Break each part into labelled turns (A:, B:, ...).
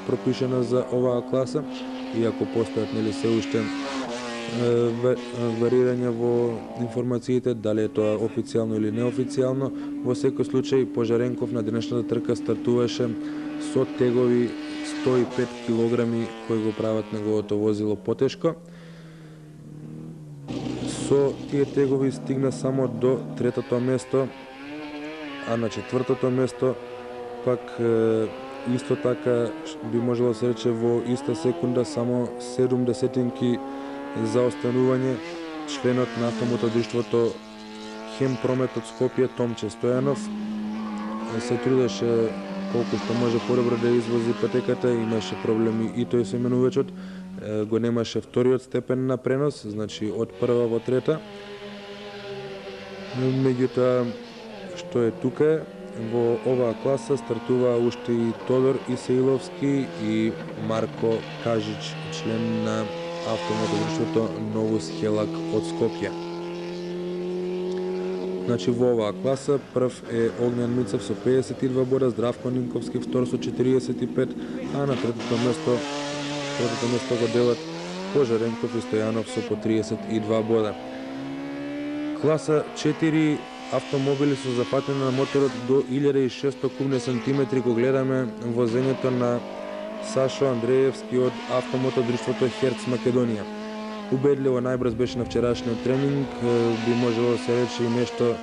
A: пропишена за оваа класа, иако постојат нели се уште варирање во информациите, дали е тоа официјално или неофицијално. Во секој случај Пожаренков на денешната трка стартуваше со тегови 105 килограми кои го прават неговото возило потешко. Со тие тегови стигна само до третото место, а на четвртото место пак исто така би можело да се рече во иста секунда само 7 десетинки заостанување членот на автомотодруштвото Хем Промет од Скопје Томче Стојанов се трудеше колку што може подобро да извози патеката, имаше проблеми и тој со менувачот, го немаше вториот степен на пренос, значи од прва во трета. Меѓутоа, што е тука, во оваа класа стартуваа уште и Тодор Исаиловски и Марко Кажич, член на автомотодруштвото Новус Хелак од Скопје. Значи во оваа класа прв е Огњан Мицев со 52 бода, Здравко Нинковски втор со 45, а на третото место го делат Пожаренков и Стојанов со по 32 бода. Класа 4 автомобили со зафатење на моторот до 1600 кубни сантиметри го гледаме возењето на Сашо Андреевски од автомотодруштвото Херц Македонија. Убедливо најбрз беше на вчерашниот тренинг, би можело да се рече и нешто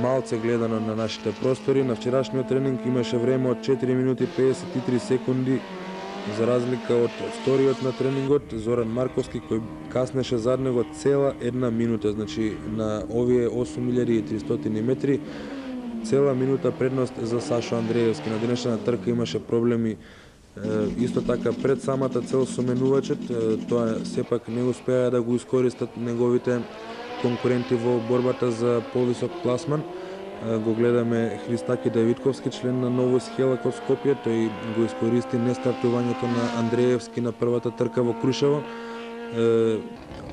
A: малце гледано на нашите простори. На вчерашниот тренинг имаше време од 4 минути 53 секунди, за разлика од вториот на тренингот Зоран Марковски кој каснеше зад него цела една минута, значи на овие 8300 метри цела минута предност за Сашо Андреевски. На денешната трка имаше проблеми исто така пред самата цел со менувачот, тоа сепак не успеа да го искористат неговите конкуренти во борбата за повисок класман. Го гледаме Христаки Давидковски, член на Новус Хелак од Скопје, тој го искористи нестартувањето на Андреевски на првата трка во Крушево.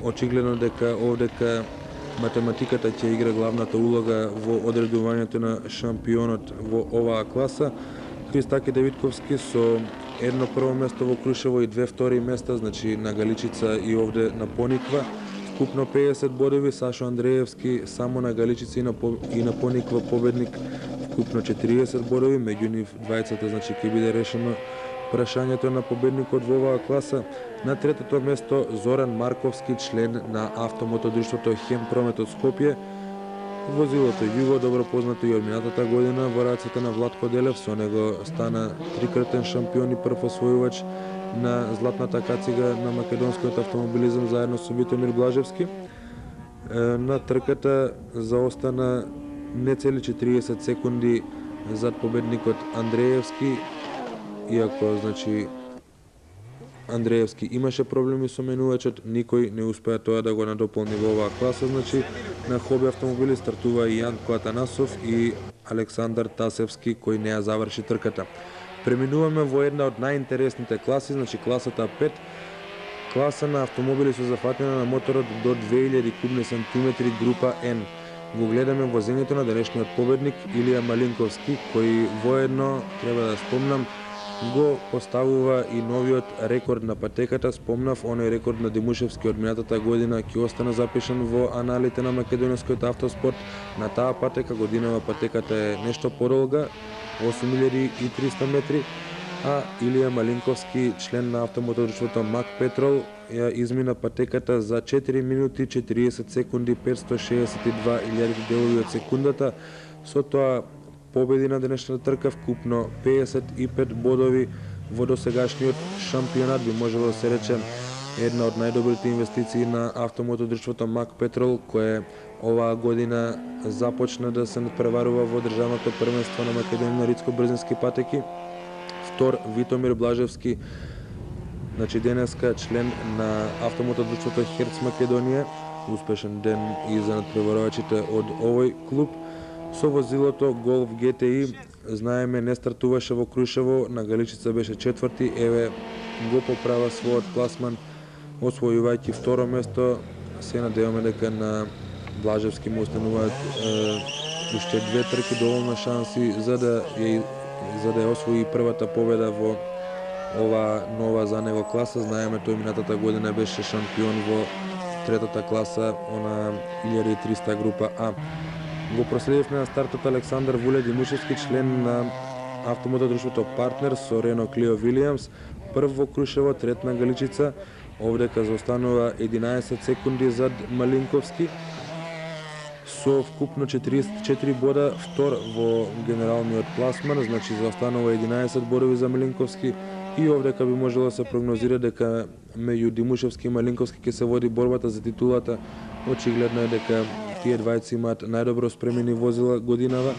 A: Очигледно дека овдека математиката ќе игра главната улога во одредувањето на шампионот во оваа класа. Христаки Давидковски со едно прво место во Крушево и две втори места, значи на Галичица и овде на Пониква. Вкупно 50 бодови, Сашо Андреевски само на Галичица и на Пониква победник, вкупно 40 бодови, меѓу нив двајцата, значи ќе биде решено прашањето на победникот во оваа класа. На третото место Зоран Марковски, член на автомотодруштвото Хем Промет од Скопје. Возилото Југо, добро познато и од минатата година во раците на Владко Делев, со него стана трикратен шампион и прв освојувач на златната кацига на македонскиот автомобилизам заедно со Витомир Блажевски. На трката заостана не цели 40 секунди зад победникот Андреевски, иако значи Андреевски имаше проблеми со менувачот, никој не успеа тоа да го надополни во оваа класа, значи на хоби автомобили стартува и Јанко Атанасов и Александар Тасевски кој не ја заврши трката. Преминуваме во една од најинтересните класи, значи класата 5, класа на автомобили со зафатење на моторот до 2000 кубни сантиметри група N. Го гледаме возењето на денешниот победник Илија Малинковски, кој воедно, треба да спомнам, го поставува и новиот рекорд на патеката. Спомнав, оној рекорд на Димушевски од минатата година ќе остане запишан во аналите на македонскиот автоспорт. На таа патека, годинава патеката е нешто подолга, 8300 метри, а Илија Малинковски, член на автомотодруштвото Мак Петрол, ја измина патеката за 4 минути 40 секунди 562 илјадити делови од секундата. Со тоа победи на денешната трка, вкупно 55 бодови во досегашниот шампионат, би можело да се рече една од најдобрите инвестиции на автомотодруштвото Мак Петрол, кое оваа година започна да се надпреварува во државното првенство на Македонија на ридско-брзински патеки. Втор Витомир Блажевски, значи денеска член на автомотодруштвото Херц Македонија, успешен ден и за надпреварувачите од овој клуб. Со возилото Голф GTI, знаеме, не стартуваше во Крушево, на Галичица беше четврти, еве го поправа својот класман, освојувајќи второ место. Се надеваме дека на Блажевски му остануваат уште две трки, доволно шанси за да ја за да ја освои првата победа во ова нова за него класа. Знаеме, тој минатата година беше шампион во третата класа, она 1300 група А. Го проследивме на стартот Александар Вуле Димушевски, член на автомотодружството Партнер со Рено Клио Вилијамс, прв во Крушево, трет на Галичица, овдека заостанува 11 секунди зад Малинковски, со вкупно 44 бода, втор во генералниот пласман, значи заостанува 11 бодови за Малинковски, и овдека би можело да се прогнозира дека меѓу Димушевски и Малинковски ќе се води борбата за титулата. Очигледно е дека тие двајци имаат најдобро спремени возила годинава.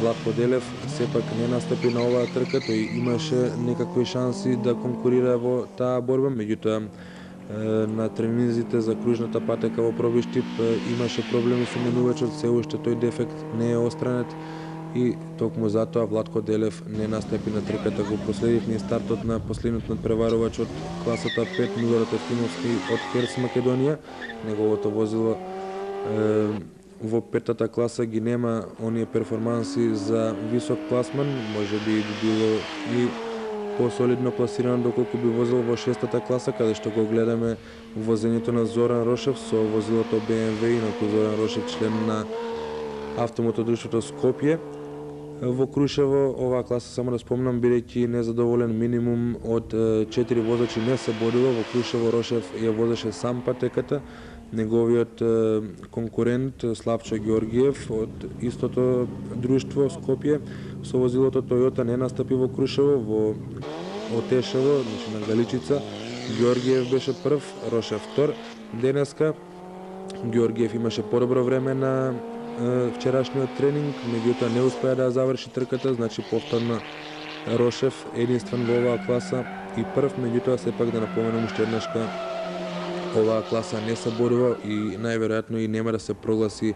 A: Владко Делев сепак не настапи на оваа трка, тој имаше некакви шанси да конкурира во таа борба, меѓутоа на тренизите за кружната патека во Пробиштип имаше проблеми со менувачот, се уште тој дефект не е остранет и токму затоа Владко Делев не настапи на трката. Го проследивме и стартот на последниот надпреварувач од класата 5, Милорад Ефтимовски од Херц, Македонија. Неговото возило во петата класа ги нема оние перформанси за висок пласман, може би било и посолидно пласирано доколку би возил во шестата класа, каде што го гледаме возењето на Зоран Рошев со возилото BMW, инаку Зоран Рошев член на автомотодружството Скопје. Во Крушево оваа класа, само да спомнам, бидејќи незадоволен минимум од 4 возачи не се бодува, во Крушево Рошев ја возеше сам патеката. Неговиот конкурент Славчо Георгиев од истото друштво Скопје со возилото Тојота не настапи во Крушево, во Отешево, значи на Галичица. Георгиев беше прв, Рошев втор. Денеска Георгиев имаше подобро време на вчерашниот тренинг, меѓутоа не успеа да заврши трката, значи повторно Рошев единствен во оваа класа и прв, меѓутоа сепак да напоменам уште еднашка, оваа класа не се борува и најверојатно и нема да се прогласи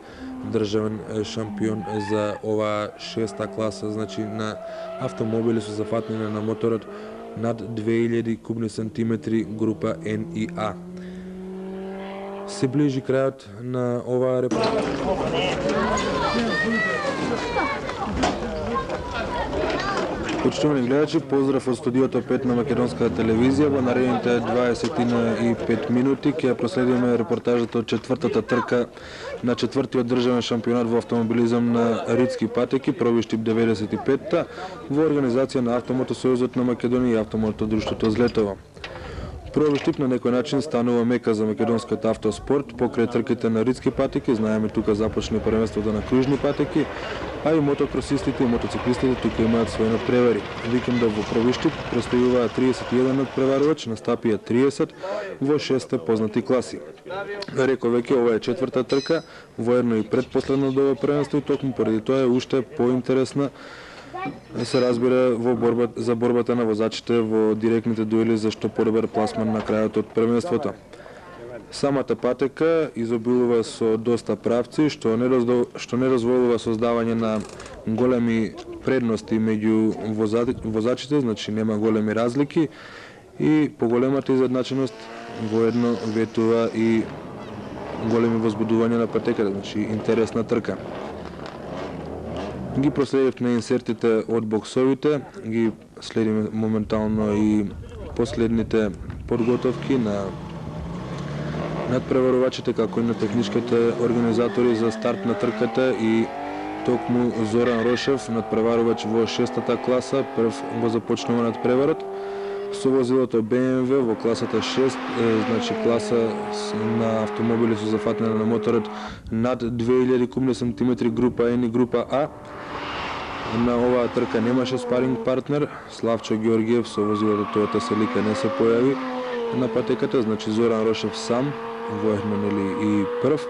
A: државен шампион за оваа шеста класа, значи на автомобили со зафатнење на моторот над 2000 кубни сантиметри група N и A. Се ближи крајот на оваа репортажа. Почитувани гледачи, поздрав од студиото 5 на Македонска телевизија. Во наредните 25 минути ќе проследиме репортажата од четвртата трка на четвртиот државен шампионат во автомобилизам на ридски патеки, Пробиштип 95-та, во организација на Автомотосојузот на Македонија и Автомотодружството Злетово. Пробиштип на некој начин станува мека за македонскиот автоспорт покрај трките на ридски патеки. Знаеме, тука започне првенството на кружни патеки, а и мотокросистите и мотоциклистите тука имаат своји надпревари. Викендов во Пробиштип престојуваа 31 надпреварувач, настапија 30 во 6 познати класи. Реко веќе, ова е четврта трка, воедно и предпоследно до ова првенство и токму поради тоа е уште поинтересна, се разбира, во за борбата на возачите во директните дуели за што подобар пласман на крајот од првенството. Самата патека изобилува со доста правци, што не дозволува создавање на големи предности меѓу возачите, значи нема големи разлики и поголемата изедначеност воедно ветува и големи возбудувања на патеката, значи интересна трка. Ги проследивме инсертите од боксовите, ги следиме моментално и последните подготовки на надпреварувачите, како и на техничките организатори за старт на трката и токму Зоран Рошев, надпреварувач во шестата класа, прв го започнува надпреварот со возилото BMW во класата 6, значи класа на автомобили со зафатнење на моторот над 2000 кубни сантиметри група N и група A. На оваа трка немаше спаринг партнер, Славчо Георгиев со возилото Toyota Celica не се појави на патеката, значи Зоран Рошев сам, воедно нели и прв.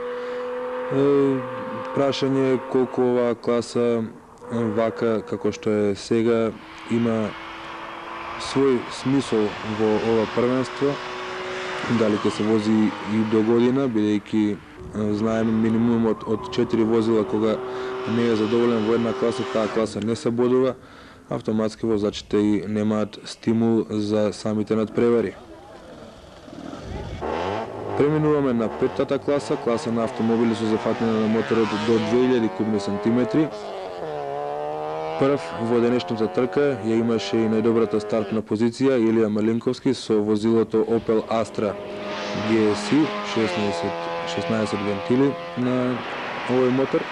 A: Прашање е колку оваа класа вака како што е сега има свој смисол во ова првенство, дали ќе се вози и до година, бидејќи знаеме минимумот од 4 возила кога не е задоволен во една класа, таа класа не се бодува, автоматски возачите и немаат стимул за самите надпревари. Преминуваме на петтата класа, класа на автомобили со зафатнење на моторот до 2000 кубни сантиметри. Прв во денешната трка ја имаше и најдобрата стартна позиција Илија Малинковски со возилото Opel Astra GSI 16 вентили на овој мотор.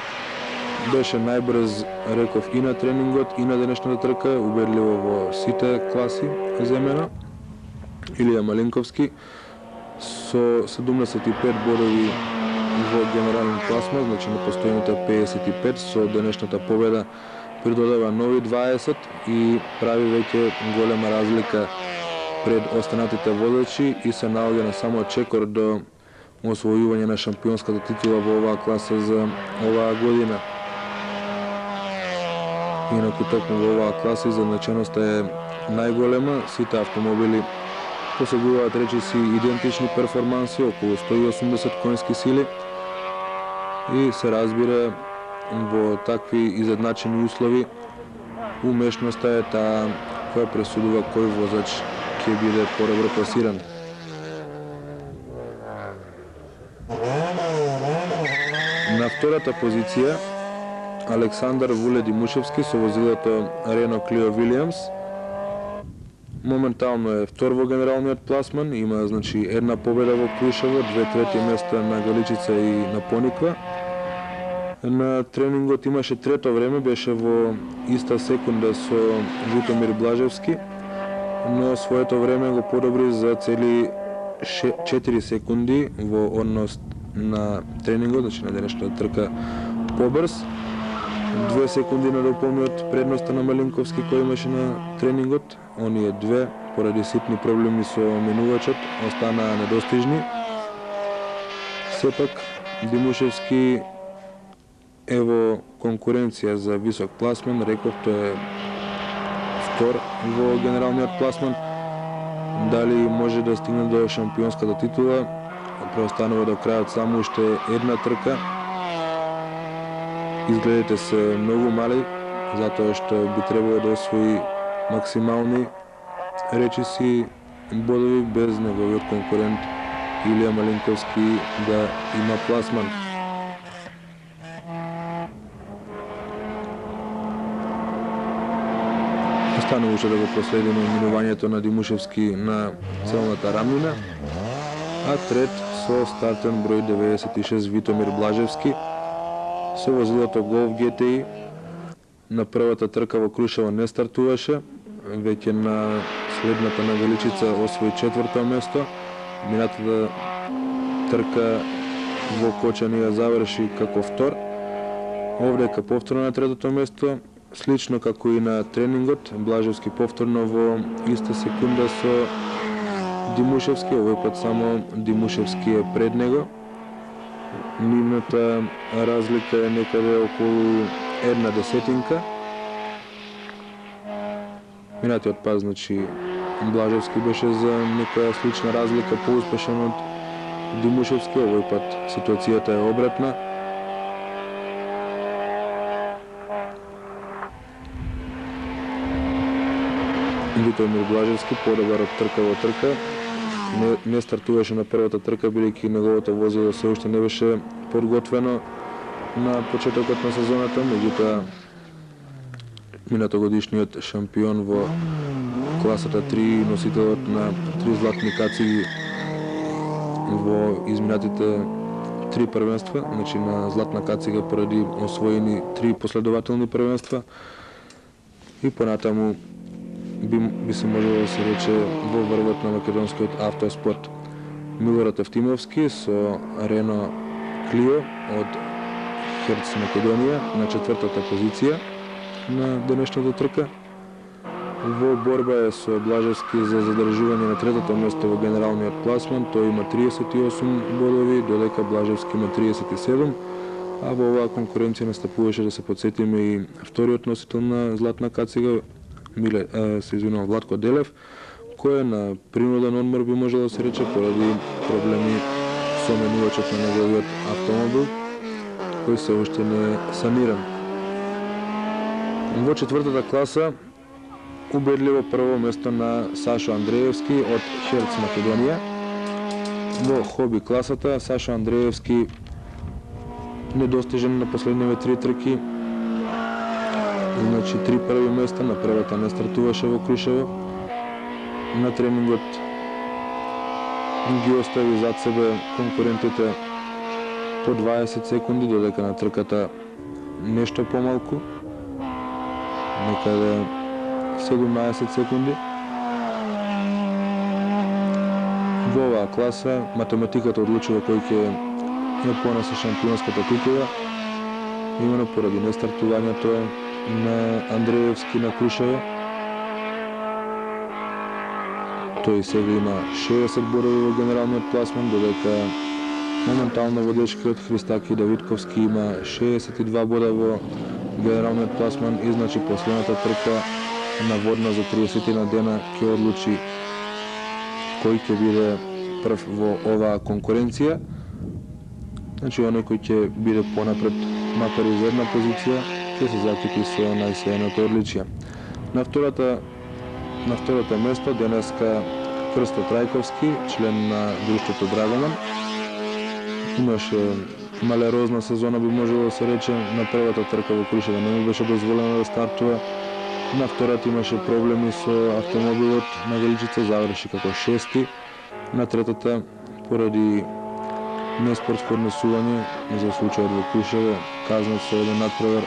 A: Беше најбрз, реков, и на тренингот и на денешната трка, убедливо во сите класи земено. Илија Малинковски со 75 бодови во генерален класман, значи на постојните 55, со денешната победа придодава нови 20 и прави веќе голема разлика пред останатите водачи и се наоѓа на само чекор до освојување на шампионската титула во оваа класа за оваа година. Инаку токму во оваа класа изедначеноста е најголема, сите автомобили посегуваат речиси идентични перформанси, околу 180 конски сили и се разбира во такви изедначени услови умешноста е таа која пресудува кој возач ќе биде подобро пласиран. На втората позиција Александар Вуле Димушевски со возилото Renault Clio Williams. Моментално е втор во генералниот пласман, има значи една победа во Крушево, 2 трети места на Галичица и на Пониква. На тренингот имаше трето време, беше во иста секунда со Витомир Блажевски, но своето време го подобри за цели 4 секунди во однос на тренингот, значи на денешната трка побрз. 2 секунди на дополниот предноста на Малинковски кој имаше на тренингот. Оние две, поради ситни проблеми со менувачот, останаа недостижни. Сепак, Димушевски е во конкуренција за висок пласман, реков тој е втор во генералниот пласман. Дали може да стигне до шампионската титула, преостанува до крајот само уште една трка. Изгледите се многу мали, затоа што би требало да освои максимални речиси бодови без неговиот конкурент Илија Малинковски да има пласман. Остануваше да го проследиме минувањето на Димушевски на целната рамнина, а трет со стартен број 96 Витомир Блажевски со возилото Golf GTI. На првата трка во Крушево не стартуваше, веќе на следната на Галичица освои четврто место. Минатата трка во Кочани ја заврши како втор. Овдека повторно на третото место, слично како и на тренингот, Блажевски повторно во иста секунда со Димушевски, овој пат само Димушевски е пред него. Нивната разлика е некаде околу 1/10. Минатиот пат, значи, Блажевски беше за некоја слична разлика поуспешен од Димушевски, овој пат ситуацијата е обратна. Витомир Блажевски подобар од трка во трка. Не стартуваше на првата трка, бидејќи неговото возило се уште не беше подготвено на почетокот на сезоната, меѓутоа минатогодишниот шампион во класата 3, носителот на 3 златни кациги во изминатите 3 првенства, значи на златна кацига поради освоени 3 последователни првенства и понатаму би се можело да се рече во врвот на македонскиот автоспорт. Милорад Евтимовски со Renault Clio од Херц Македонија на четвртата позиција на денешната трка. Во борба е со Блажевски за задржување на третото место во генералниот пласман. Тој има 38 бодови, додека Блажевски има 37, а во оваа конкуренција настапуваше, да се подсетиме, и вториот носител на златна кацига, Владко Делев, кој на принуден одмор би можело да се рече поради проблеми со менувачот на неговиот автомобил, кој се уште не е саниран. Во четвртата класа убедливо прво место на Сашо Андреевски од Херц Македонија. Во хоби класата Сашо Андреевски недостижен на последниве 3 трки. Значи 3 први места, на првата не стартуваше во Крушево. На тренингот ги остави зад себе конкурентите по 20 секунди, додека на трката нешто помалку, некаде 17 секунди. Во оваа класа математиката одлучува кој ќе ја понесе шампионската титула, именно поради нестартувањето на Андреевски на Крушево. Тој сега има 60 бодови во генералниот пласман, додека моментално водечкиот Христаки Давидковски има 62 бода во генералниот пласман и значи последната трка наводна за 30 на дена ќе одлучи кој ќе биде прв во оваа конкуренција. Значи оној кој ќе биде понапред, макар и за една позиција, ќе се закити со најсејното одличие. На второто место денеска Крсто Трајковски, член на друштвото Драгоман. Имаше малерозна сезона, би можело да се рече. На првата трка во Крушево не му беше дозволено да стартува. На втората имаше проблеми со автомобилот на Величица, заврши како шести. На третата, поради неспортско однесување за случајот во Крушево, казнат со еден надпревар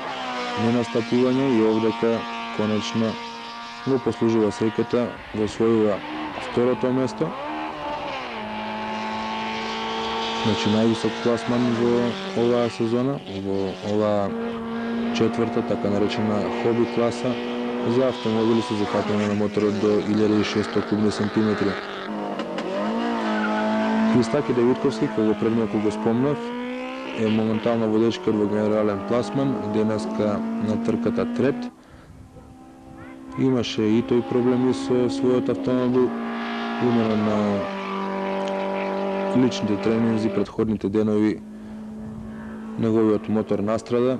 A: ненастапување и овдека конечно го послужува среќата, го освојува второто место. Значи највисок пласман во оваа сезона, во оваа четврта, така наречена хоби класа за автомобили со зафатување на моторот до 1600 кубни сантиметри. Христаки Давидковски, кој го предмалку го спомнав, е моментално водечкиот во генерален пласман, денеска на трката трет. Имаше и тој проблеми со својот автомобил, именно на личните тренинзи, предходните денови неговиот мотор настрада,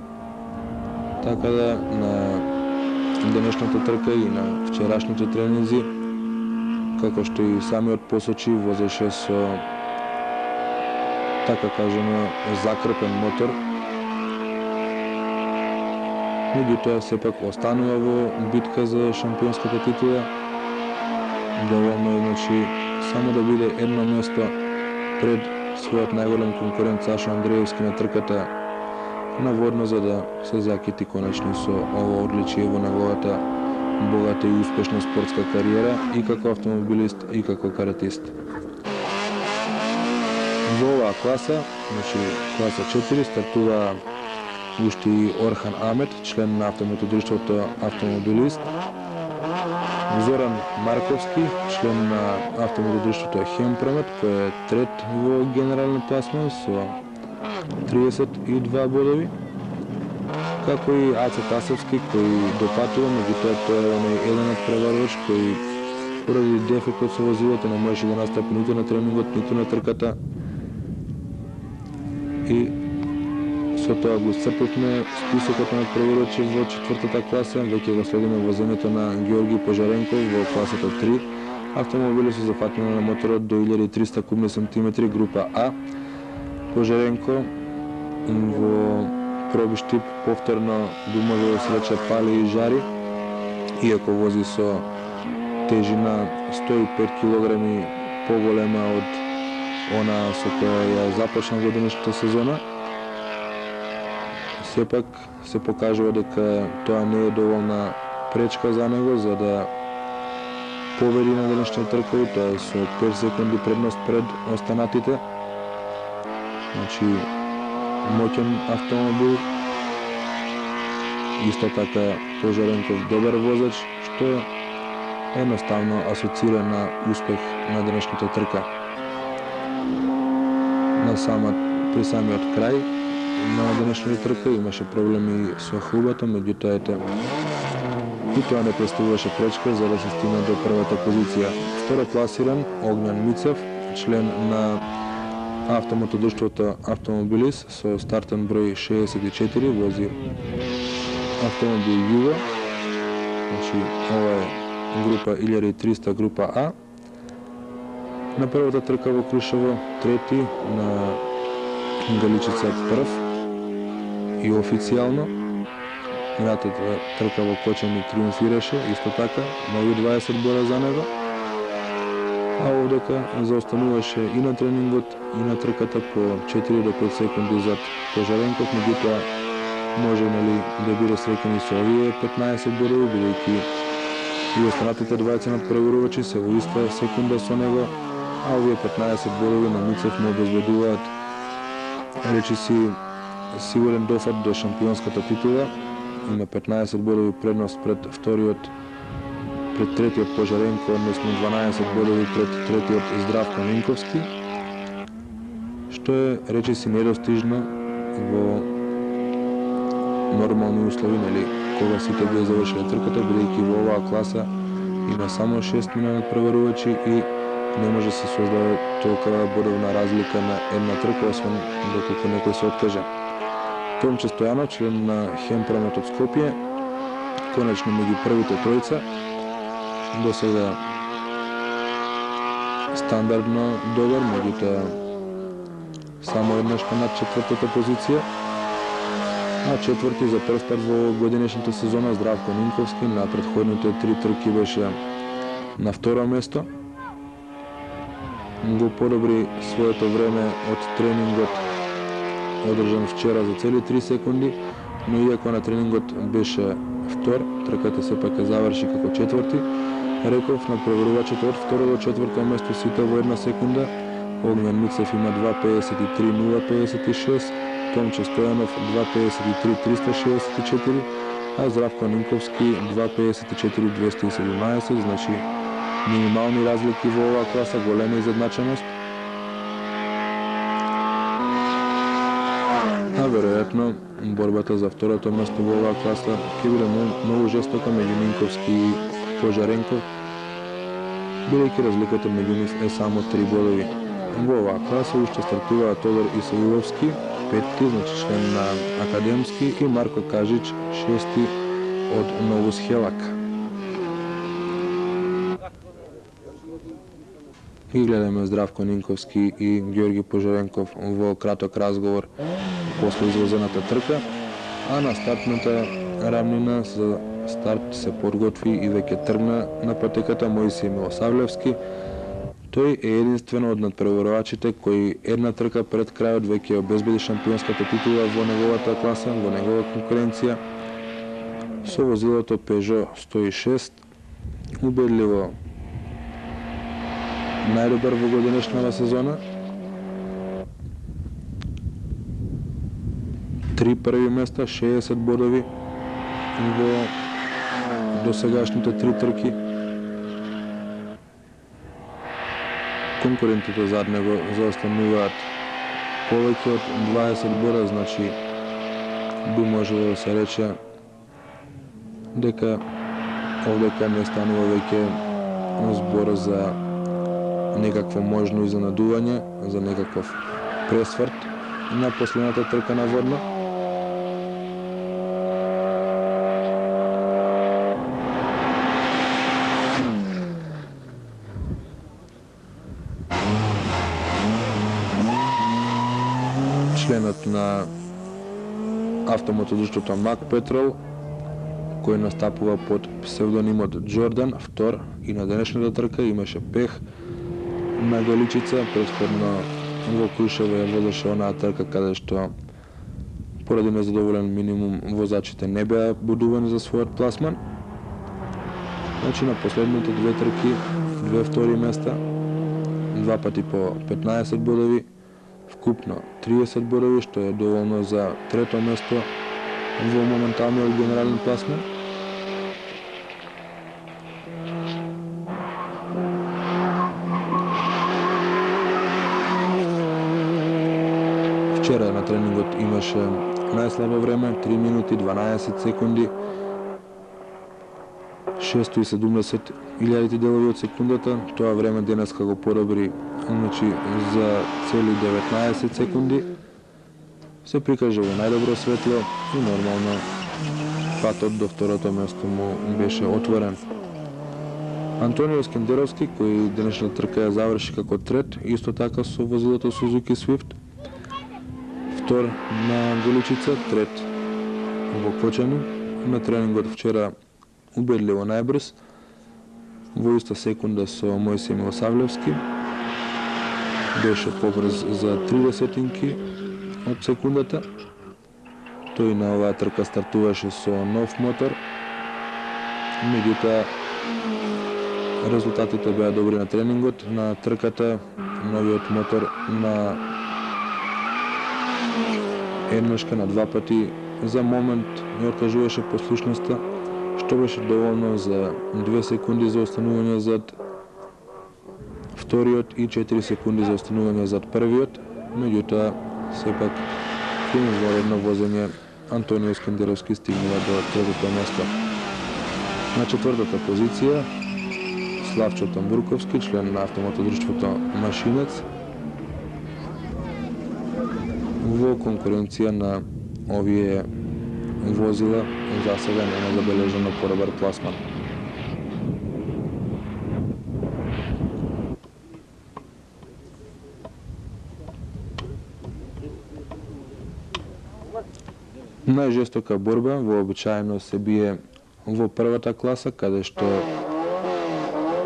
A: така да на денешната трка и на вчерашните тренинзи, како што и самиот посочи, возеше со, така кажемо, закрепен мотор. Меѓутоа сепак останува во битка за шампионската титула. Доволно е, значи, само да биде едно место пред својот најголем конкурент Сашо Андреевски на трката наводно, за да се закити конечно со ово одличие во неговата богата и успешна спортска кариера и како автомобилист и како каратист. Во оваа класа, значи класа 4, стартува уште и Орхан Амет, член на автомотодржството Автомобилист, Зоран Марковски, член на автомотодржството Хемпромет, кој е трет во генерален пласман со 32 бодови, како и Аце Тасевски, кој допатува, меѓутоа тој е оној еден од преварувач кој поради дефектот со возилото не можеше да настапи ниту на тренингот, ниту на трката. И со тоа го исцрпивме списокот на преварувачи во четвртата класа. Веќе го следиме возењето на Георги Пожаренков во класата 3. Автомобили со зафатување на моторот до 1300 кубни сантиметри, група А. Пожаренко во проби штип повторно би можело да се рече пали и жари, иако вози со тежина 105 кг поголема од она со која ја започна во денешната сезона. Сепак се покажува дека тоа не е доволна пречка за него за да победи на денешните тркови, тоа е со 5 секунди предност пред останатите. Значи, моќен автомобил, исто така Пожаренков добар возач, што едноставно асоцира на успех на денешната трка. При самиот крај на денешната трка имаше проблеми со хубата, меѓутоа и тоа не представуваше пречка за да се стигне до првата позиција. Второ пласиран Огњан Мицев, член на автомотодржството Автомобилист со стартен број 64, вози автомобил Југо. Значи, ова е група 1300, група А. На првата трка во Крушево, трети, на Галичица прв и официјално. минатата трка во Кочани триумфираше, исто така, нови 20 бора за него. А овдека заостануваше и на тренингот, и на трката по 4 до 5 секунди зад Пожаренков, меѓутоа може да биде среќен и со овие 15 бодови, бидејќи и останатите 20 надпреварувачи се во иста секунда со него, а овие 15 бодови на Муцев му обезбедуваат речиси сигурен дофат до шампионската титула. Има 15 бодови предност пред третиот Пожаренко, односно 12 бодови пред третиот Здравко Нинковски, што е речиси недостижно во нормални услови, кога сите би завршиле трката, бидејќи во оваа класа има само 6 надпреварувачи и не може да се создаде толкова бодовна разлика на една трка, освен доколку некој се откаже. Томче Стојанов, член на Хемпромет од Скопје, конечно меѓу првите тројца, до сега стандардно добар, меѓутоа само еднаш над четвртата позиција, а четврти за прв пат во годинешната сезона Здравко Нинковски. На претходните 3 трки беше на второ место. Го подобри своето време од тренингот одржан вчера за цели 3 секунди, но иако на тренингот беше втор, трката сепак ја заврши како четврти. Реков на преварувачите од второ до четврто место сите во една секунда. Огнен Муцев има 2.53.056, Томче Стојанов 2.53.364, а Здравко Нинковски 2.54.217, значи минимални разлики во оваа класа, голема изедначеност. А веројатно борбата за второто место во оваа класа ќе биде многу жестока меѓу Нинковски и Пожаренков, бидејќи разликата меѓу нив е само 3 бодови. Во оваа класа уште стартуваат Тодор Исаиловски, 5-ти, значи член на Академски, и Марко Кажич, 6-ти од Новус Хелак. И гледаме Здравко Нинковски и Георги Пожаренков во краток разговор после извозената трка, а на стартната рамнина за старт се подготви и веќе тргна на патеката Мојсија Милосавлевски. Тој е единствено од надпреварувачите кој една трка пред крајот веќе обезбеди шампионската титула во неговата класа, во негова конкуренција со возилото Peugeot 106, убедливо најдобар во годинешната сезона. 3 први места, 60 бодови во досегашните 3 трки. Конкурентите зад него заостануваат повеќе од 20 бода, значи би можело да се рече дека овдека не станува веќе збор за некакво можно изненадување, за некаков пресврт на последната трка на водно. Членот на автомотодружството Мак Петрол, кој настапува под псевдонимот Джордан, втор и на денешната трка, имаше пех на Галичица. Претходно во Крушево ја водеше онаа трка каде што поради незадоволен минимум возачите не беа будувани за својот пласман. Значи на последните 2 трки, 2 втори места, 2 пати по 15 бодови, вкупно 30 бодови, што е доволно за трето место во моменталниот генерален пласман. Вчера на тренингот имаше најслабо време, 3 минути 12 секунди, 670 илјадити делови од секундата. Тоа време денеска го подобри, значи за цели 19 секунди. Се прикажа во најдобро светло и нормално патот до второто место му беше отворен. Антонио Скендеровски, кој денешната трка ја заврши како трет, исто така со возилото Suzuki Swift. Втор на Голичица, трет во Кочани, на тренингот вчера убедливо најбрз, во иста секунда со Мојсей Милосавлевски. Беше побрз за 30 од секундата. Тој на оваа трка стартуваше со нов мотор, меѓутоа резултатите беа добри на тренингот. На трката новиот мотор на еднашка на два пати за момент ја откажуваше послушноста, што беше доволно за 2 секунди за останување зад вториот и 4 секунди за останување зад првиот, меѓутоа сепак кон изворедно возење Антонио Скандеровски стигнува до третото место. На четвртата позиција Славчо Тамбурковски, член на автомотодржството Машинец, во конкуренција на овие возила за сега нема забележано подобар пласман. Најжестока борба вообичаено се бие во првата класа, каде што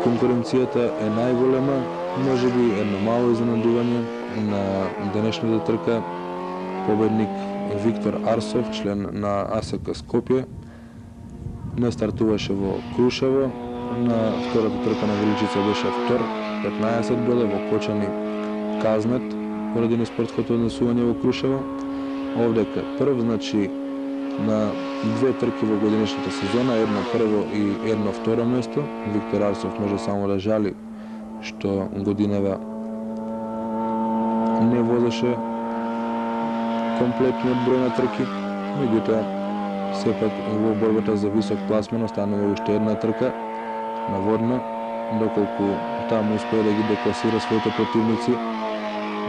A: конкуренцијата е најголема. Можеби едно мало изненадување на денешната трка, победник Виктор Арсов, член на АСК Скопје, не стартуваше во Крушево. На втората трка на Величица беше втор, 15 бода, во Кочани казнет поради неспортското однесување во Крушево. Овдека прв, значи на две трки во годинешната сезона, едно прво и едно второ место. Виктор Арсов може само да жали што годинава не возеше комплетниот број на трки, меѓутоа сепак во борбата за висок пласман останува уште една трка наводна, доколку таму успее да ги декласира своите противници,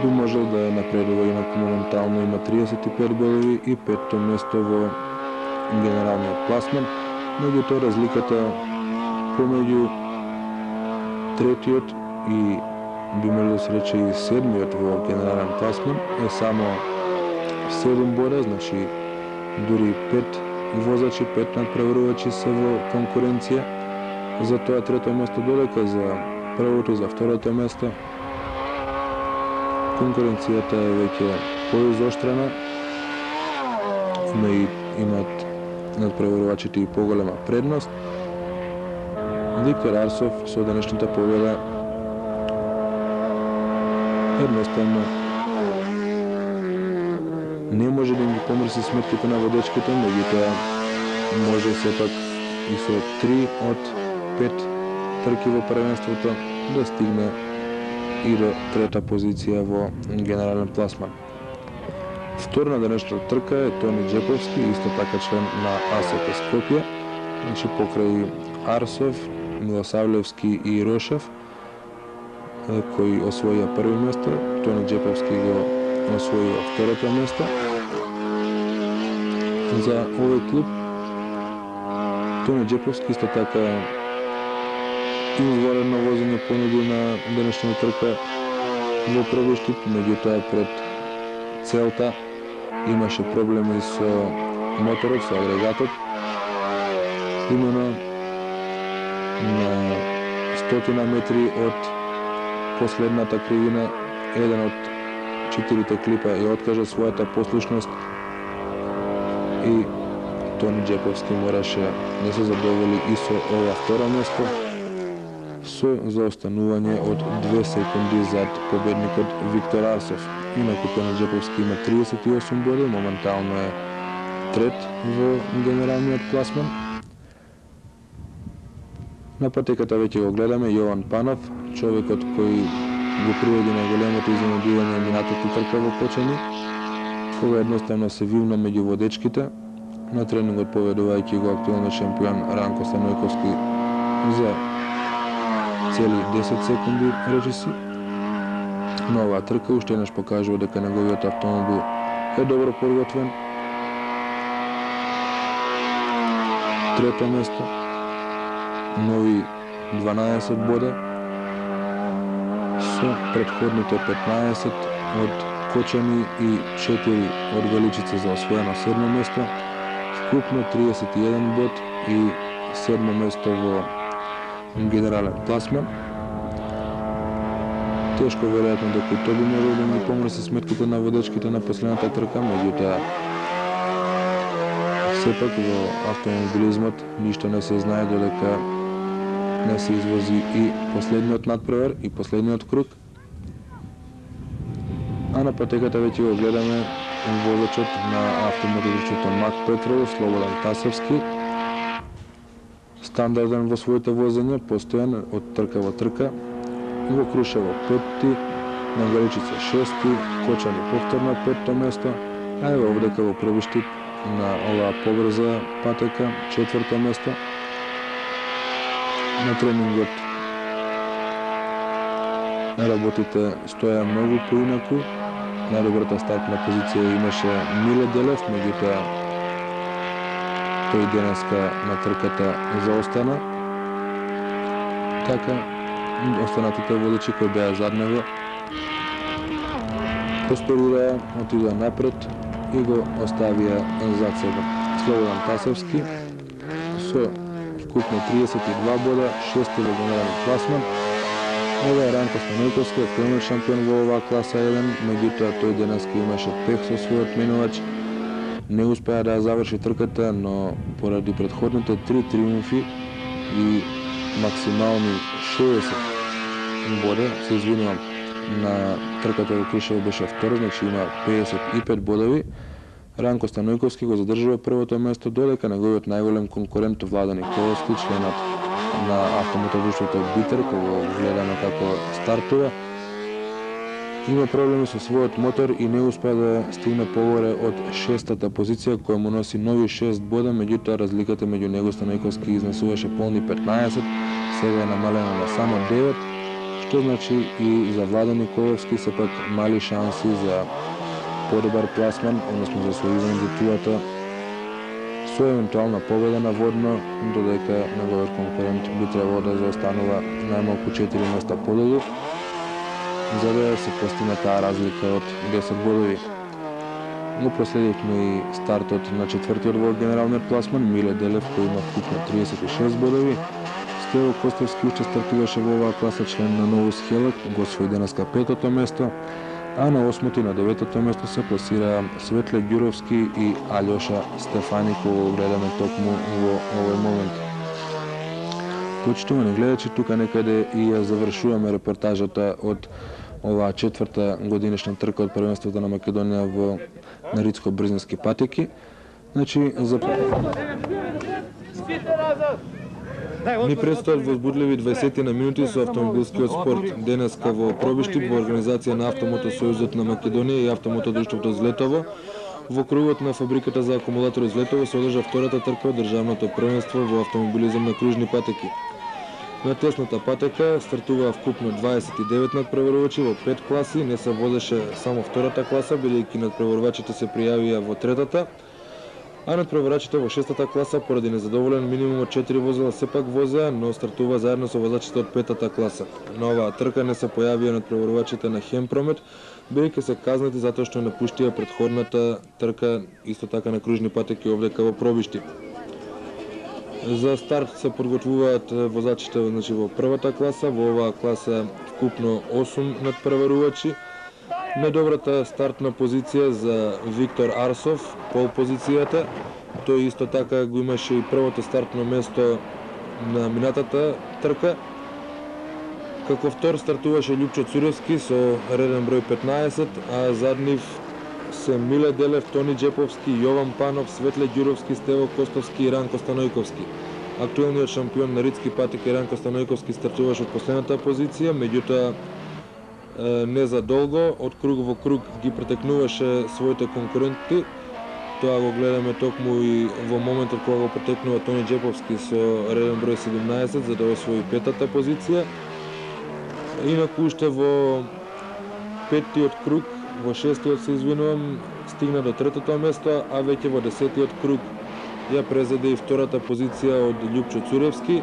A: би можел да ја напредува, инаку моментално има 35 бодови и петто место во генералниот пласман, меѓутоа разликата помеѓу третиот и би може да се рече и седмиот во генерален пласман е само 7 бода, значи дури 5 возачи, 5 надпреварувачи се во конкуренција за тоа трето место, додека за првото и за второто место конкуренцијата е веќе поизоштрена, имаат надпреварувачите и поголема предност. Виктор Арсов со денешната победа едноставно не може да им ги помрси сметките на водечките, меѓутоа може сепак и со 3 од 5 трки во првенството да стигне и до трета позиција во генерален пласман. Втор на денешната трка е Тони Джеповски, исто така член на АСК Скопје, значи покрај Арсов, Милосавлевски и Рошев, кои освоија први место, Тони Джеповски го освоила второто место за овој клуб. Тони Джеповски исто така изворено возење понуди на денешната трка во први штип, меѓутоа пред целта имаше проблеми со моторот, со агрегатот. Именно на 100 метри од последната кривина еден од 4 клипа ја откажа својата послушност и Тони Джеповски мораше да се задоволи и со ова второ место со заостанување од 2 секунди зад победникот Виктор Арсов. Инаку Тони Джеповски има 38 боди, моментално е трет во генералниот пласман. На патеката веќе го гледаме Јован Панов, човекот кој го приведи на големото изненадување минатата трка во Кочани, кога едноставно се вивна меѓу водечките, на тренингот победувајќи го актуелниот шампион Ранко Станојковски за цели 10 секунди, речиси. На оваа трка уште еднаш покажува дека неговиот автомобил е добро подготвен. Трето место, нови 12 бода, со претходните 15 од Кочани и 4 од Величица за освоено седмо место, вкупно 31 бод и 7 место во генерален класман. Тешко веројатно дека тој би можел да ги помрси сметките на водечките на последната трка, меѓутоа сепак во автомобилизмот ништо не се знае додека не се извози и последниот надпревар и последниот круг. А на патеката веќе го гледаме возачот на автомотодржството МАК Петрол, Слободан Тасевски. Стандарден во своите возења, постојан од трка во трка. Во Крушево 5-ти, на Галичица 6-ти, Кочани повторно 5-то место, а ево овдека во Пробиштип на оваа побрза патека 4-то место. На тренингот работите стоја многу поинаку. Најдобрата стартна позиција имаше Миле Делев, меѓутоа тој денеска на трката заостана. Така, останатите водачи кои беа зад него просперираа, отидоа напред и го оставија зад себе. Слободан Тасевски со вкупно 32 бода, 6-ти во генерален класман. Ова е Ранко Станојковски, актуелен шампион во оваа класа 1, меѓутоа тој денеска имаше пех со својот менувач. Не успеа да ја заврши трката, но поради претходните 3 триумфи и максимални 60 бода, се извинувам, на трката во Крушево беше втор, значи има 55 бодови. Ранко Станојковски го задржува првото место, додека неговиот најголем конкурент Владо Николовски, членот на автомотодржството Битер, кога гледаме како стартува, има проблеми со својот мотор и не успеа да стигне погоре од 6-та позиција, која му носи нови 6 бода, меѓутоа разликата меѓу него Станојковски изнесуваше полни 15, сега е намалена на само 9, што значи и за Владо Николовски сепак мали шанси за подобар пласман, односно за освојување титулата со евентуална победа на водно, додека неговиот конкурент би требало да заостанува најмалку 4 места подолу, за да се постигне таа разлика од 10 бодови. Го проследивме и стартот на четвртиот во генералниот пласман, Миле Делев, кој има вкупно 36 бодови. Стево Костевски уште стартуваше во оваа класа, член на Новус Хелек, го освои денеска 5-то место, а на 8-то и на 9-то место се пласира Светле Ѓуровски и Алјоша Стефани, кој гледаме токму во овој момент. Почитувани гледачи, тука некаде и ја завршуваме репортажата од оваа четврта годинешна трка од првенството на Македонија во Нарицко-брзински патеки. Значи, за ни предстојат возбудливи 20 на минути со автомобилскиот спорт. Денеска во Пробиштип, во организација на Автомотосојузот на Македонија и Автомотодржството Злетово, во кругот на фабриката за акумулатори Злетово се одржа втората трка од државното првенство во автомобилизам на кружни патеки. На тесната патека стартуваа вкупно 29 надпреварувачи во 5 класи, не се возеше само втората класа, бидејќи надпреварувачите се пријавија во третата, а надпреварачите во шестата класа поради незадоволен минимум од 4 возила сепак возеа, но стартува заедно со возачите од петата класа. На оваа трка не се појавија надпреварувачите на Хемпромет, бидејќи се казнати затоа што напуштија претходната трка, исто така на кружни патеки овдека во Пробиштип. За старт се подготвуваат возачите, значи, во првата класа, во оваа класа вкупно 8 надпреварувачи. Недобрата стартна позиција за Виктор Арсов, пол позицијата. Тој исто така го имаше и првото стартно место на минатата трка. Како втор стартуваше Љупчо Цуревски со реден број 15, а зад нив се Миле Делев, Тони Джеповски, Јован Панов, Светле Ѓуровски, Стево Костовски и Ранко Станојковски. Актуелниот шампион на Рицки патеки Ранко Станојковски стартуваше од последната позиција, меѓутоа не за долго, од круг во круг ги претекнуваше своите конкуренти. Тоа го гледаме токму и во моментот кога го претекнува Тони Джеповски со реден број 17 за да освои петата позиција. Инаку уште во петтиот круг, во шестиот се извинувам, стигна до третото место, а веќе во 10-тиот круг ја презеде и втората позиција од Љупчо Цуревски.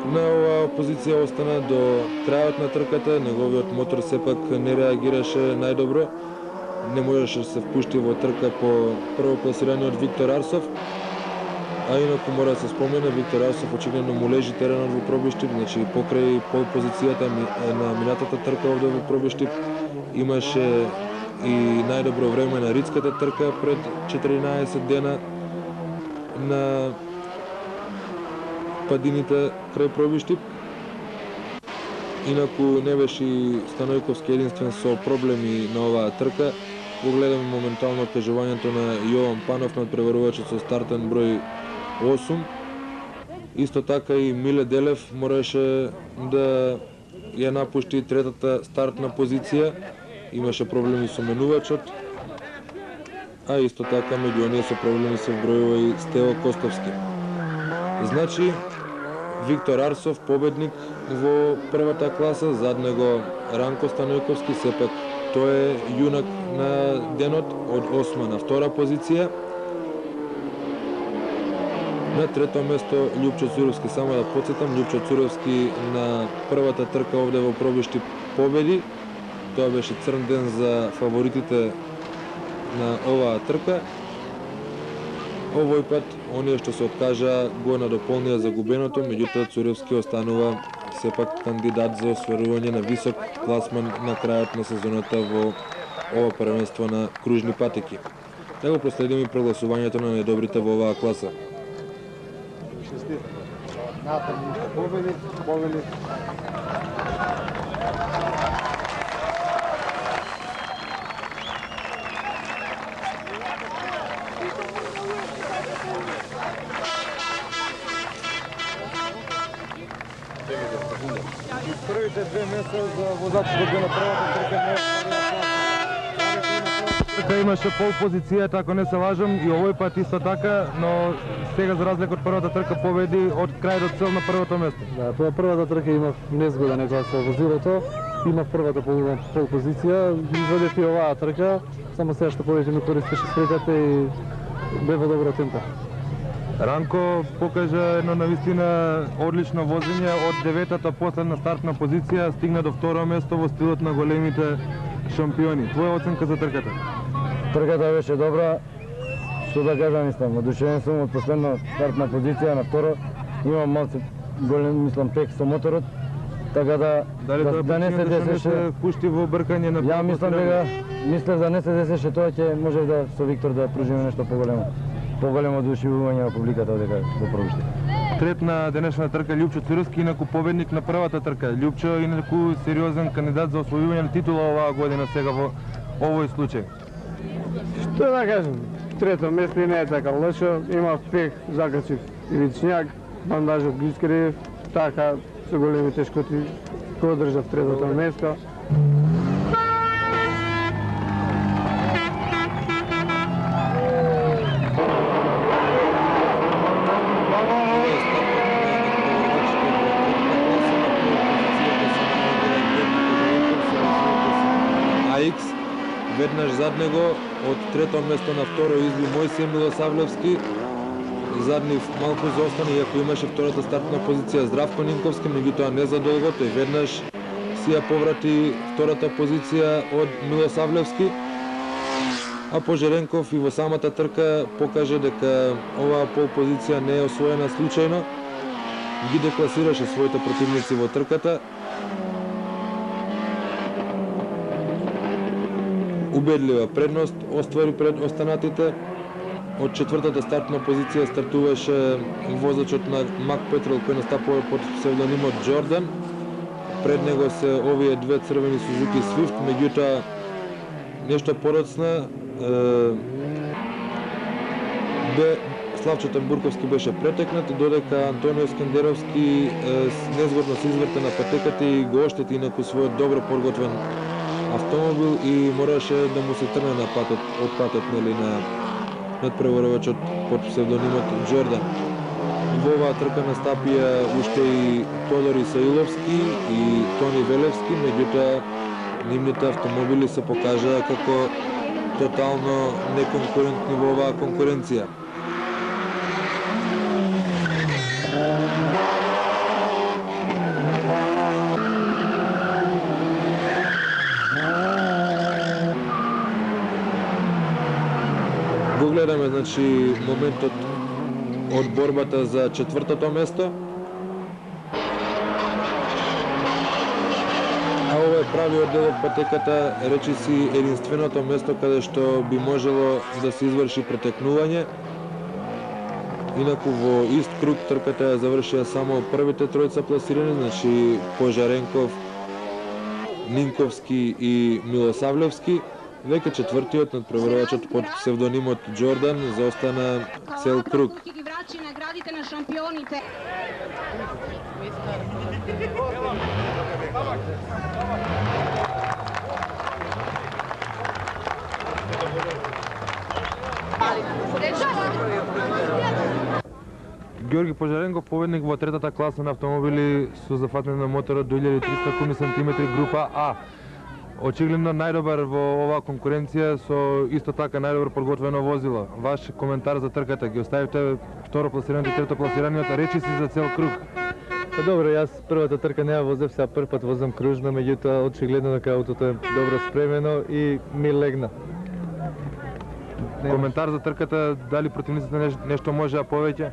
A: На оваа позиција остана до крајот на трката, неговиот мотор сепак не реагираше најдобро не можеше да се впушти во трка по првокласираниот Виктор Арсов. А инаку мора да се спомене, Виктор Арсов очигледно му лежи теренот во Пробиштип, значи покрај пол позицијата на минатата трка овде во Пробиштип имаше и најдобро време на ридската трка пред 14 дена на падините крај Пробиштип. Инаку не беше Станојковски единствен со проблеми на оваа трка. Го гледаме моментално откажувањето на Јован Панов, надпреварувачот со стартен број 8. Исто така и Миле Делев мораше да ја напушти третата стартна позиција. Имаше проблеми со менувачот. А исто така меѓу оние со проблеми се вбројува и Стево Костовски. Значи, Виктор Арсов победник во првата класа, зад него Ранко Станојковски, сепак тој е јунак на денот, од 8 на 2 позиција. На трето место Љупчо Цуровски, само да подсетам, Љупчо Цуровски на првата трка овде во Пробиштип победи. Тоа беше црн ден за фаворитите на оваа трка. Овој пат, оние што се откажа го надополнија загубеното, меѓутоа Цуровски останува сепак кандидат за осварување на висок класман на крајот на сезоната во ова првенство на кружни патеки. Да го проследиме и прогласувањето на најдобрите во оваа класа.
B: Победник. Првите две места за возачот на првата трка имаше пол позицијата, ако не се лажам, и овој пат исто така, но сега за разлика од првата трка победи од крај до цел на првото место.
C: Да, тоа првата трка имав незгода некоја со возилото, имав првата пол позиција, извадев и оваа трка, само сега што повеќе ми користеше средата и бе во добро темпо.
B: Ранко покажа едно навистина одлично возење од деветата последна стартна позиција, стигна до второ место во стилот на големите шампиони. Твоја оценка за трката?
C: Трката беше добра, што да кажам, мислам, одушевен сум од последна стартна позиција на второ. Имам малце голем, мислам, пек со моторот, така да не се десеше
B: пушти во бркање на.
C: Ја мислам да не се десеше тоа, ќе можев да со Виктор да пружиме нешто поголемо. Поголемо одушевување на публиката одека во Пробиштип.
B: Трет на денешна трка Љупчо Цуровски, инаку победник на првата трка. Љупчо инаку сериозен кандидат за освојување на титула оваа година сега во овој случај.
D: Што да кажем, трето место и не е така лошо, има пех, закачив Ивичњак, бандажот ги искривив, така со големи тешкоти го одржав третото место.
A: Веднаш зад него, од трето место на второ изби Мојсија Милосавлевски. Зад нив малку заостана, иако имаше втората стартна позиција Здравко Нинковски, меѓутоа не задолго, тој веднаш си ја поврати втората позиција од Милосавлевски. А Пожеренков и во самата трка покажа дека оваа пол позиција не е освоена случајно. Ги декласираше своите противници во трката. Убедлива предност оствари пред останатите. Од четвртата стартна позиција стартуваше возачот на Мак Петрол, кој настапува под псевдонимот Джордан. Пред него се овие две црвени Сузуки Свифт, меѓутоа нешто подоцна Славчо Тамбурковски беше претекнат, додека Антонио Скандеровски незгодно се изврте на патеката и го оштети инаку својот добро подготвен автомобил и мораше да му се трне на патот нели на надпреварувачот под псевдонимот Джордан. Во оваа трка настапија уште и Тодор Исаиловски и Тони Велевски, меѓутоа нивните автомобили се покажаа како тотално неконкурентни во оваа конкуренција. гледаме значи моментот од борбата за четвртото место. А ова е правиот дел од патеката, речиси единственото место каде што би можело да се изврши претекнување. Инаку во ист круг трката ја завршија само првите тројца пласирани, значи Пожаренков, Нинковски и Милосавлевски. Веќе четвртиот надпреварувачот под псевдонимот Джордан заостана цел круг.
B: Георги Пожаренков, победник во третата класа на автомобили со зафатење на моторот 2300 кубни сантиметри група А. Очигледно најдобар во оваа конкуренција со исто така најдобар подготвено возило. Ваш коментар за трката, ги оставивте второ пласираниот и трето пласираниот, речи си за цел круг.
C: Па добро, јас првата трка не ја возев, сега прв пат возам кружна, меѓутоа очигледно дека аутото е добро спремено и ми легна.
B: Коментар за трката, дали противниците нешто можеа повеќе?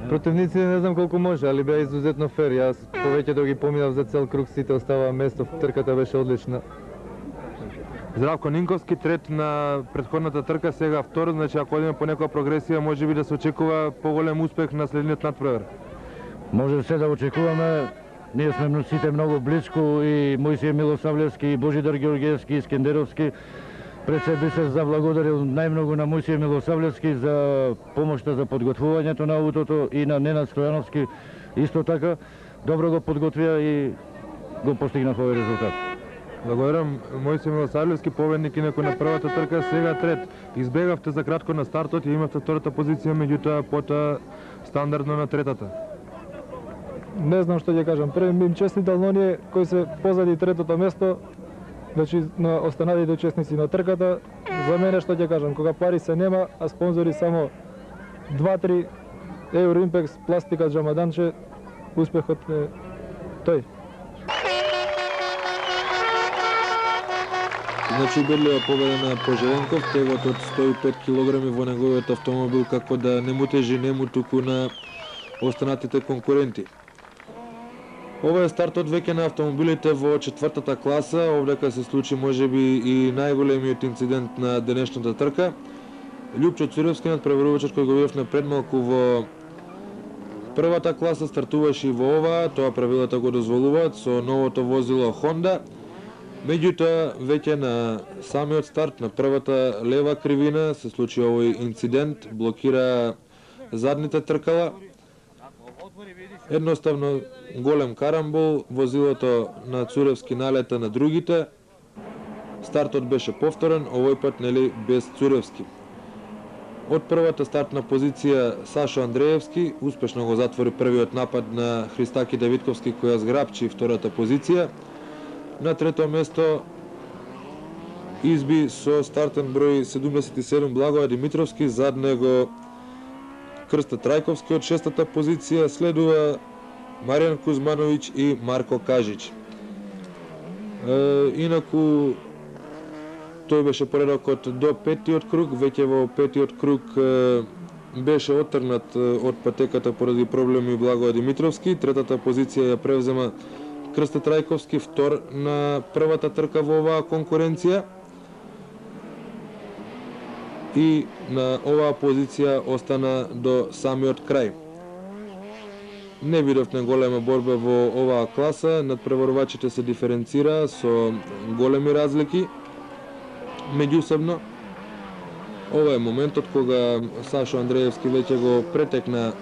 C: Противниците не знам колку може, али беа изузетно фер. Јас повеќе да ги поминав за цел круг, сите оставаа место, трката беше одлична.
B: Здравко Нинковски, трет на претходната трка, сега втор, значи ако одиме по некоја прогресија, може би да се очекува поголем успех на следниот надпревар.
C: Може се да очекуваме, ние сме сите многу близко и Мојсија Милосавлевски, и Божидар Георгиевски, и Скендеровски. Пред се би се заблагодарил најмногу на Мојсија Милосавлевски за помошта за подготвувањето на аутото и на Ненад Стојановски исто така. Добро го подготвија и го постигнав овој резултат.
B: Благодарам, Мојсија Милосавлевски, победник инаку на првата трка, сега трет. Избегавте за кратко на стартот и имавте втората позиција, меѓутоа пота стандардно на третата.
D: Не знам што ќе кажам. Први ми им честитал на оние кои се позади третото место, значи на останалите учесници на трката. За мене што ќе кажам, кога пари се нема, а спонзори само 2-3 Евро Импекс, пластика, джамаданче, успехот е тој.
A: Значи убедлива победа на Пожаренков, тегот од 105 кг во неговиот автомобил како да не му тежи нему, туку на останатите конкуренти. Ова е стартот веќе на автомобилите во четвртата класа, овдека се случи можеби и најголемиот инцидент на денешната трка. Љупчо Цуревски, надпреварувачот кој го видовме пред малку во првата класа, стартуваше и во оваа, тоа правилата го дозволуваат со новото возило Honda. Меѓутоа, веќе на самиот старт на првата лева кривина се случи овој инцидент, блокира задните тркала. Едноставно голем карамбол, возилото на Цуревски налета на другите. Стартот беше повторен, овој пат нели без Цуревски. Од првата стартна позиција Сашо Андреевски успешно го затвори првиот напад на Христаки Давидковски, која зграбчи втората позиција. На трето место изби со стартен број 77 Благоја Димитровски, зад него Крста Трајковски од шестата позиција, следува Маријан Кузмановиќ и Марко Кажич. Инаку тој беше поредокот до петиот круг, веќе во петиот круг беше оттргнат од патеката поради проблеми Благоја Димитровски. Третата позиција ја превзема Крста Трајковски, втор на првата трка во оваа конкуренција. И на оваа позиција остана до самиот крај. Не видовме голема борба во оваа класа, надпреварувачите се диференцира со големи разлики меѓусебно. Ова е моментот кога Сашо Андреевски веќе го претекна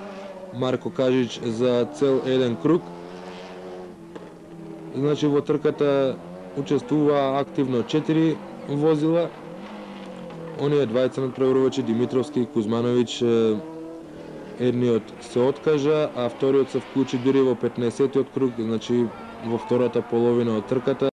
A: Марко Кажич за цел еден круг. Значи во трката учествува активно 4 возила. Оние двајца надпреварувачи Димитровски и Кузмановиќ, едниот се откажа, а вториот се вклучи дури во 15-тиот круг, значи во втората половина од трката.